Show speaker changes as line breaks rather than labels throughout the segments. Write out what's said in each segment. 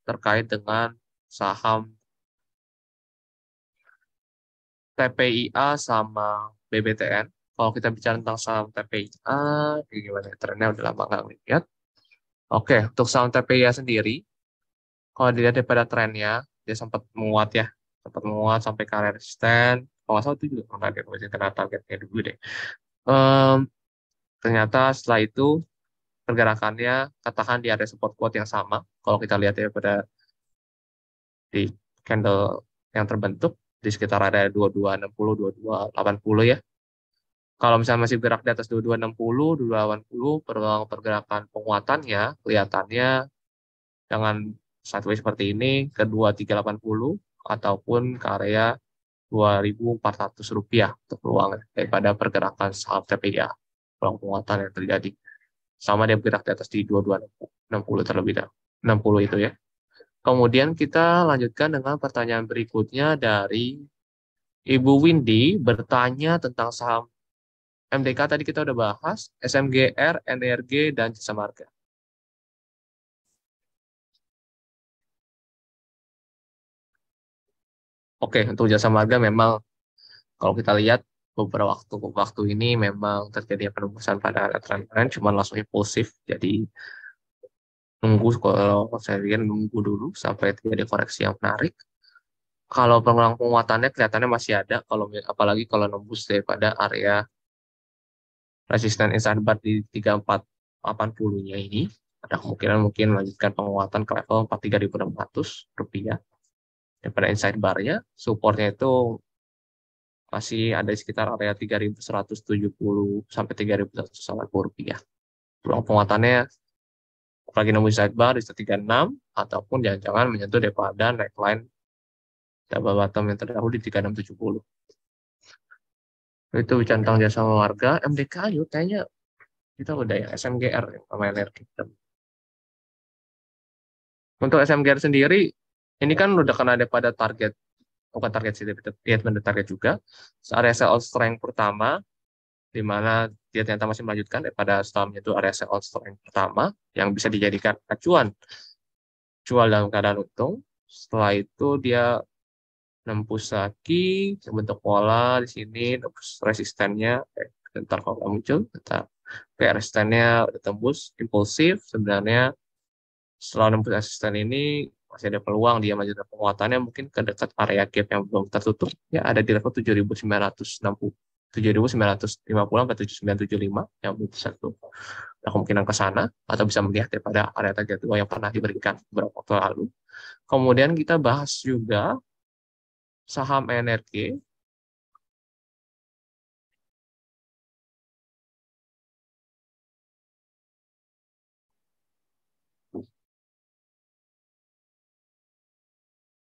terkait dengan saham TPIA sama BBTN. Kalau kita bicara tentang saham TPIA, gimana ya, trennya udah lama nggak lihat. Oke, untuk saham TPIA sendiri, kalau dilihat daripada trennya, dia sempat menguat ya, sempat menguat sampai ke area resisten. Kalau nggak salah itu juga pernah dia masih kena targetnya dulu deh. Em, Ternyata setelah itu pergerakannya katakan di area support quote yang sama. Kalau kita lihat ya pada di candle yang terbentuk di sekitar area 2260, 2280 ya. Kalau misalnya masih bergerak di atas 2260, 2280, pergerakan penguatannya kelihatannya dengan sideways seperti ini ke 2380 ataupun ke area 2400 rupiah untuk peluang daripada pergerakan saham TPIA, peluang penguatan yang terjadi. Sama dia bergerak di atas di 2260 terlebih dahulu. 60 itu ya. Kemudian kita lanjutkan dengan pertanyaan berikutnya dari Ibu Windy bertanya tentang saham MDK tadi kita udah bahas, SMGR, NRG, dan Jasa Marga. Oke, untuk Jasa Marga memang kalau kita lihat beberapa waktu ini memang terjadi penembusan pada tren-tren, cuma langsung impulsif. Jadi nunggu, kalau saya lihat nunggu dulu sampai terjadi koreksi yang menarik. Kalau pengulang penguatannya kelihatannya masih ada, kalau apalagi kalau nembus daripada area resisten inside bar di 3480-nya ini, ada kemungkinan mungkin melanjutkan penguatan ke level 43.600 rupiah. Daripada inside bar-nya, supportnya itu masih ada di sekitar area 3170 sampai 3180 rupiah. Peluang penguatannya lagi nembus inside bar di 36 ataupun jangan-jangan menyentuh daripada neckline double bottom yang terdahulu di 3670. Itu centang jasa marga, MDK yuk kayaknya kita udah ya SMGR yang sama energi. Untuk SMGR sendiri, ini kan udah kena ada pada target, bukan target sih, tapi target juga. Area sell strength pertama, di mana dia ternyata masih melanjutkan daripada sahamnya itu area sell strength pertama, yang bisa dijadikan acuan jual dalam keadaan untung. Setelah itu dia nembus lagi, bentuk pola di sini, nembus resistennya, bentar kalau nggak muncul, bentar. Oke, resistennya udah tembus, impulsif, sebenarnya setelah nembus resisten ini masih ada peluang dia melanjutkan penguatannya mungkin ke dekat area gap yang belum tertutup ya ada di level 7.960 7.950 sampai 7.975 yang belum satu ada kemungkinan ke sana atau bisa melihat daripada area target dua yang pernah diberikan beberapa waktu lalu. Kemudian kita bahas juga saham energi.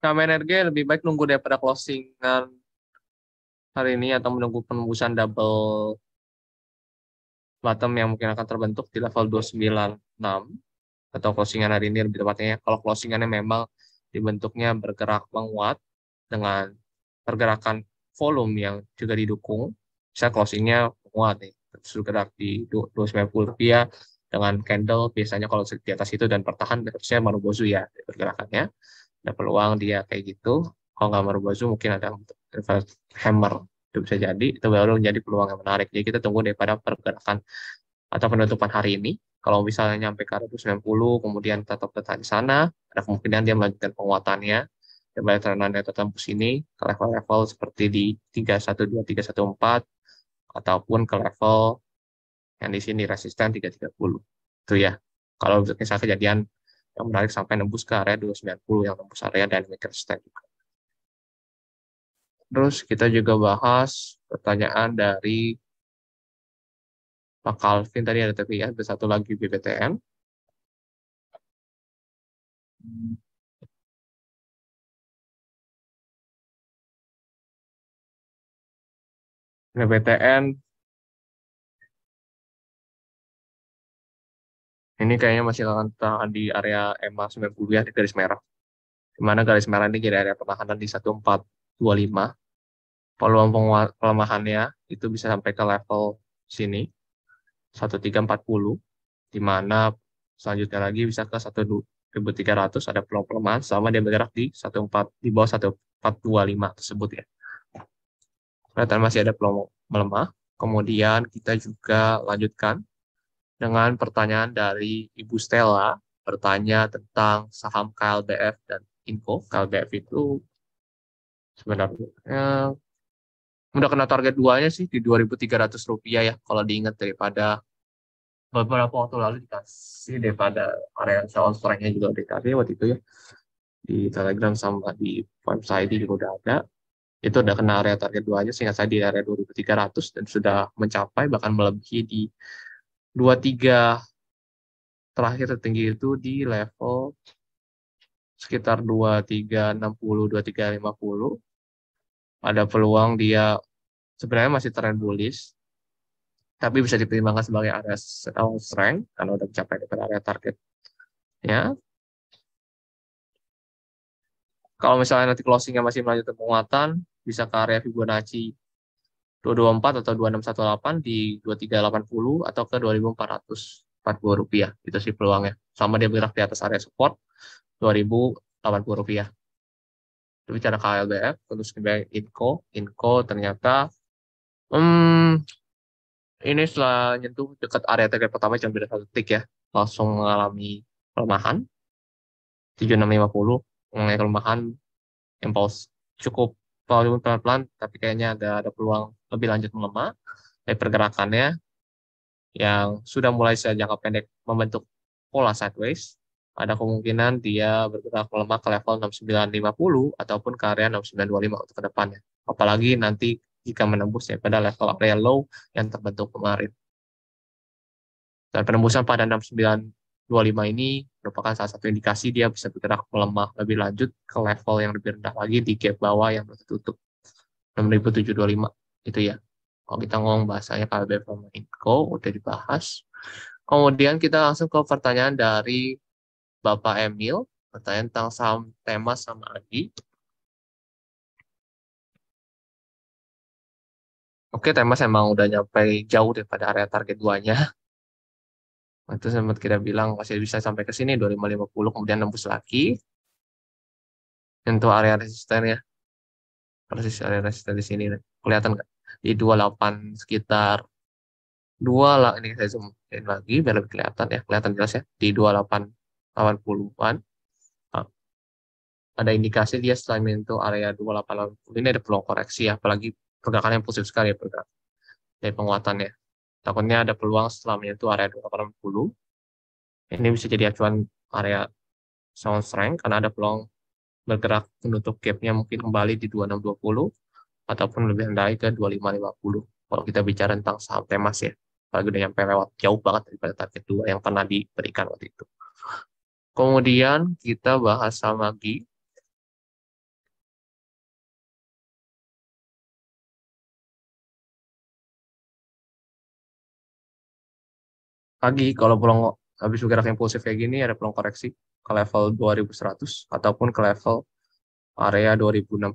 Saham energi lebih baik nunggu daripada closingan hari ini atau menunggu penembusan double bottom yang mungkin akan terbentuk di level 296 atau closingan hari ini lebih tepatnya ya. Kalau closingannya memang dibentuknya bergerak menguat dengan pergerakan volume yang juga didukung, bisa closingnya menguat nih, terus bergerak di 290 rupiah dengan candle biasanya kalau di atas itu dan bertahan harusnya Marubozu ya pergerakannya ada peluang dia kayak gitu. Kalau nggak Marubozu mungkin ada reverse hammer itu bisa jadi itu baru menjadi peluang yang menarik. Jadi kita tunggu daripada pergerakan atau penutupan hari ini. Kalau misalnya nyampe ke 290, kemudian tetap bertahan di sana, ada kemungkinan dia melanjutkan penguatannya. Dan pada trennya tertembus ini ke level-level seperti di 312, 314, ataupun ke level yang di sini resisten 330. Itu ya. Kalau misalnya kejadian yang menarik sampai nembus ke area 290 yang nembus area dynamic resistance juga. Terus kita juga bahas pertanyaan dari Pak Calvin tadi ada tapi ya, ada satu lagi BBTN. BBTN ini kayaknya masih akan tahan di area EMA 90 ya, di garis merah. Di mana garis merah ini jadi area pertahanan di 1425. Peluang pelemahannya itu bisa sampai ke level sini, 1340. Di mana selanjutnya lagi bisa ke 1.300 ada peluang pelemahan selama dia bergerak di 14 di bawah 1425 tersebut ya. Kelihatan masih ada peluang melemah. Kemudian kita juga lanjutkan dengan pertanyaan dari Ibu Stella, bertanya tentang saham KLBF dan Inco. KLBF itu sebenarnya udah kena target 2-nya sih di Rp2.300 ya, kalau diingat daripada beberapa waktu lalu dikasih daripada area sell strength-nya juga dikasih waktu itu ya, di Telegram sama di website juga udah ada. Itu udah kena area target 2-nya, sehingga saya di area 2.300 dan sudah mencapai bahkan melebihi di 23 terakhir tertinggi itu di level sekitar 2360 2350. Ada peluang dia sebenarnya masih tren bullish, tapi bisa dipertimbangkan sebagai area sell strength karena udah mencapai pada area targetnya. Kalau misalnya nanti closingnya masih melanjutkan penguatan, bisa ke area Fibonacci 224 atau 2618 di 2380 atau ke Rp2.440. Itu sih peluangnya. Sama dia bergerak di atas area support Rp2.080. Itu bicara KLBF, terus kemudian Inco ternyata hmm, ini setelah nyentuh dekat area target pertama cuma beda 1 tick ya, langsung mengalami pelemahan 7650, mengalami kelemahan impulse cukup volume pelan-pelan, tapi kayaknya ada peluang lebih lanjut melemah dari pergerakannya yang sudah mulai secara jangka pendek membentuk pola sideways. Ada kemungkinan dia bergerak melemah ke level 6950 ataupun ke area 6925 untuk ke depannya. Apalagi nanti jika menembusnya pada level area low yang terbentuk kemarin. Dan penembusan pada 6925 ini merupakan salah satu indikasi dia bisa bergerak melemah lebih lanjut ke level yang lebih rendah lagi di gap bawah yang tertutup 6725 itu ya. Kalau kita ngomong bahasanya KLBF sama Inco udah dibahas. Kemudian kita langsung ke pertanyaan dari Bapak Emil, pertanyaan tentang saham Temas sama Agi. Oke, Temas emang udah nyampe jauh daripada area target 2-nya. Itu sempat kita bilang masih bisa sampai ke sini 2550, kemudian nembus lagi. Untuk area resisten ya. Persis area resisten di sini. Kelihatan nggak? Di 28 sekitar 2 lah. Ini saya zoom in lagi biar lebih kelihatan ya. Kelihatan jelas ya. Di 2880-an. Ada indikasi dia setelah menyentuh area 2880 ini ada peluang koreksi ya. Apalagi pergerakannya impulsif sekali ya pergerakan dari penguatannya. Takutnya ada peluang setelah menyentuh area 2880. Ini bisa jadi acuan area sound strength karena ada peluang bergerak menutup gapnya mungkin kembali di 2620 ataupun lebih rendah ke 2550 kalau kita bicara tentang saham Temas ya. Apalagi udah nyampe lewat jauh banget daripada target 2 yang pernah diberikan waktu itu. Kemudian kita bahas saham lagi. Pagi kalau peluang habis bergerak impulsif kayak gini ada peluang koreksi ke level 2100 ataupun ke level area 2060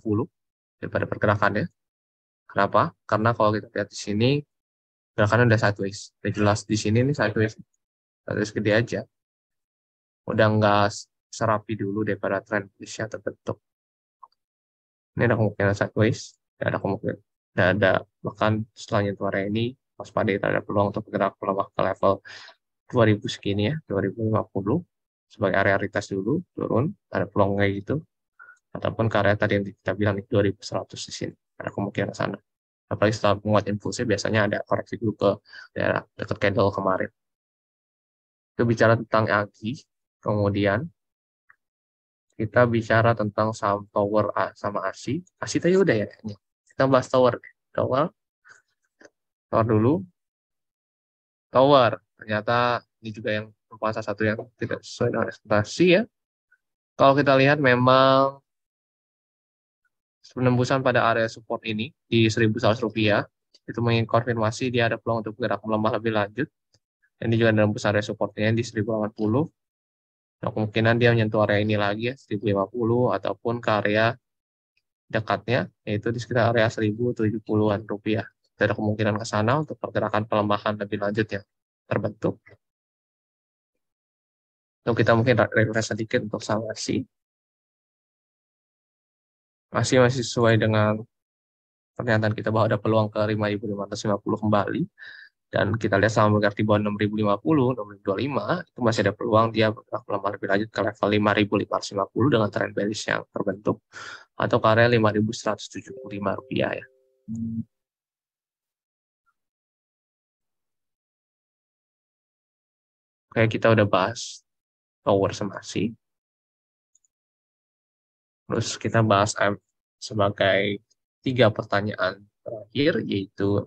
daripada pergerakannya. Kenapa? Karena kalau kita lihat di sini gerakannya udah sideways. Udah jelas di sini nih sideways. Sideways gede aja. Udah nggak serapi dulu daripada trend bullish yang terbentuk. Ini ada kemungkinan sideways. Ada kemungkinan. Dan ada bahkan setelah nyentuh area ini waspada ada peluang untuk bergerak melemah ke level 2000 segini ya, 2050 sebagai area retest dulu, turun, ada peluang kayak gitu. Ataupun ke area tadi yang kita bilang 2100 di sini, ada kemungkinan ke sana. Apalagi setelah menguat impulsnya biasanya ada koreksi dulu ke daerah dekat candle kemarin. Itu bicara tentang AGI, kemudian kita bicara tentang saham Tower sama ASI. ASI tadi udah ya, kita bahas Tower. Tower, Tower dulu. Tower, ternyata ini juga yang merupakan salah satu yang tidak sesuai dengan ekspektasi ya. Kalau kita lihat memang penembusan pada area support ini di Rp1.100 itu mengonfirmasi dia ada peluang untuk bergerak melemah lebih lanjut. Ini juga menembus area supportnya di 1080. Nah, kemungkinan dia menyentuh area ini lagi ya 1050 ataupun ke area dekatnya yaitu di sekitar area 1070-an rupiah. Ada kemungkinan ke sana untuk pergerakan pelemahan lebih lanjut yang terbentuk. Untuk kita mungkin refresh sedikit untuk saham masih sesuai dengan pernyataan kita bahwa ada peluang ke 5.550 kembali. Dan kita lihat sama bergerak di bawah 6.050, 6.025, itu masih ada peluang dia bergerak melemah lebih lanjut ke level 5.550 dengan trend bearish yang terbentuk, atau ke area 5.175 rupiah ya. Oke, kita udah bahas tower semasi. Terus kita bahas sebagai 3 pertanyaan terakhir, yaitu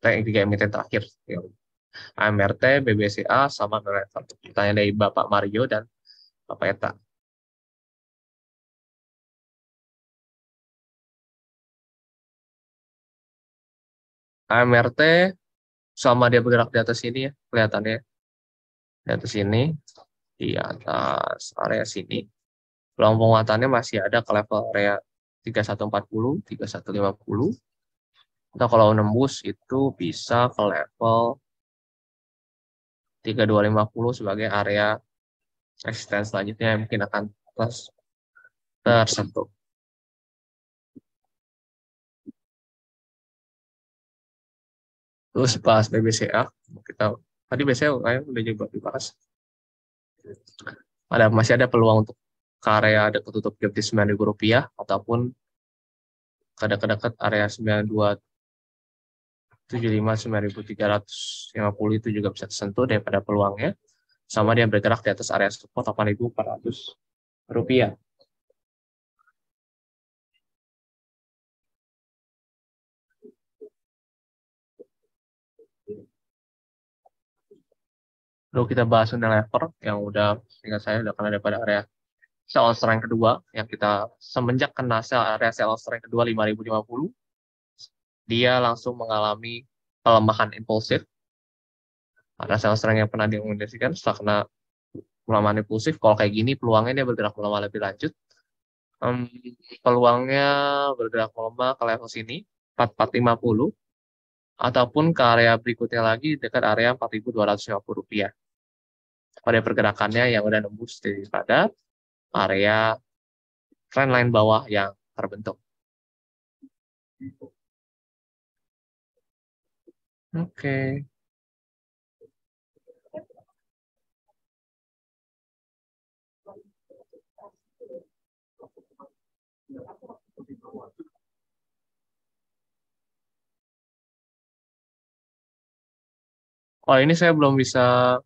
tiga emiten terakhir. AMRT, BBCA, sama Relevan. Pertanyaan dari Bapak Mario dan Bapak Eta. AMRT sama dia bergerak di atas ini ya, kelihatannya. Di atas ini, di atas area sini. Peluang penguatannya masih ada ke level area 3140, 3150. Atau kalau nembus itu bisa ke level 3250 sebagai area resistance selanjutnya yang mungkin akan tersentuh. Terus bahas BBCA, kita tadi BBCA kayaknya udah juga dibahas. Masih ada peluang untuk ke area ada ketutup gap di Rp9.000 ataupun ke dekat area 9275, 9350 itu juga bisa tersentuh daripada peluangnya. Sama dia bergerak di atas area support 8.400 rupiah. Lalu kita bahas Unilever yang udah ingat saya udah kena daripada area sell strength kedua yang kita semenjak kena area sell strength kedua 5.050, dia langsung mengalami pelemahan impulsif. Ada sell strength yang pernah direkomendasikan setelah kena pelemahan impulsif, kalau kayak gini peluangnya dia bergerak melemah lebih lanjut. Peluangnya bergerak melemah ke level sini 4450 ataupun ke area berikutnya lagi dekat area 4.250 rupiah. Pada pergerakannya yang udah nembus daripada area trendline bawah yang terbentuk. Oke. Oh, ini saya belum bisa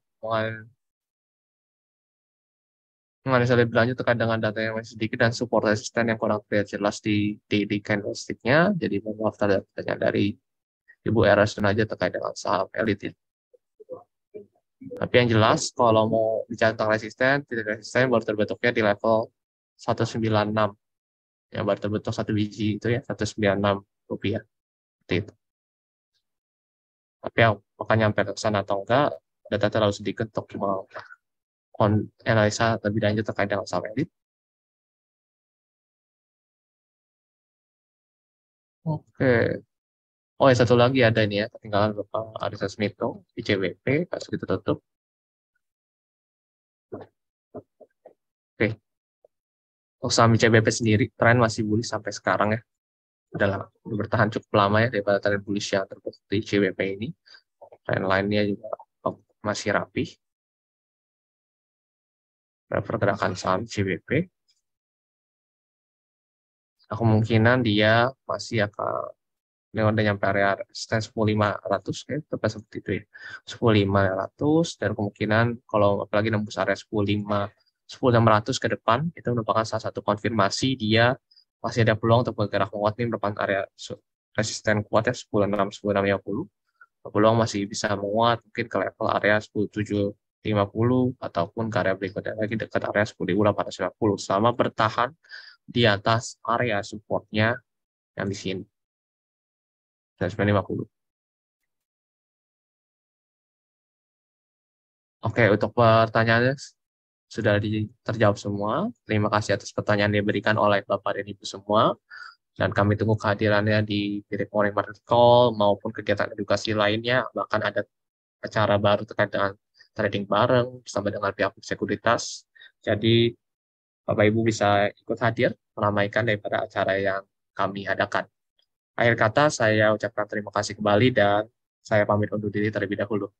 menganalisa lebih lanjut terkait dengan data yang masih sedikit dan support resisten yang kurang terlihat jelas di daily candlestick-nya. Jadi mohon maaf tanya dari Ibu Eras aja terkait dengan saham elit ini. Tapi yang jelas kalau mau bicara tentang resisten, titik resisten baru terbentuknya di level 196. Yang baru terbentuk satu biji itu ya, 196 rupiah. Seperti itu. Tapi yang akan nyampe ke sana atau enggak, data terlalu sedikit untuk analisa lebih lanjut terkait dengan saham elit. Oke. Oh, ya satu lagi ada ini ya, ketinggalan Bapak Arisa Smito di CWP, kasus kita tutup. Oke, untuk saham CBP sendiri, tren masih bullish sampai sekarang ya. Udah bertahan cukup lama ya daripada tren bullish yang terbentuk di CBP ini. Tren lainnya juga masih rapih. Pergerakan saham CBP. Kemungkinan dia masih akan yang udah nyampe area resistance 10.500 ya, tepat seperti itu ya. 10.500 dan kemungkinan kalau apalagi nembus area 10.600 ke depan itu merupakan salah satu konfirmasi dia masih ada peluang untuk bergerak menguat nih merupakan area resisten kuat ya 10.600, 10.650. Peluang masih bisa menguat mungkin ke level area 10.750 ataupun ke area berikutnya lagi dekat area 10.850 selama bertahan di atas area supportnya yang di sini. 950. Oke, untuk pertanyaannya sudah terjawab semua. Terima kasih atas pertanyaan yang diberikan oleh Bapak dan Ibu semua. Dan kami tunggu kehadirannya di Direct Morning Market Call maupun kegiatan edukasi lainnya. Bahkan ada acara baru terkait dengan trading bareng bersama dengan pihak sekuritas. Jadi Bapak Ibu bisa ikut hadir meramaikan daripada acara yang kami adakan. Akhir kata saya ucapkan terima kasih kembali dan saya pamit undur diri terlebih dahulu.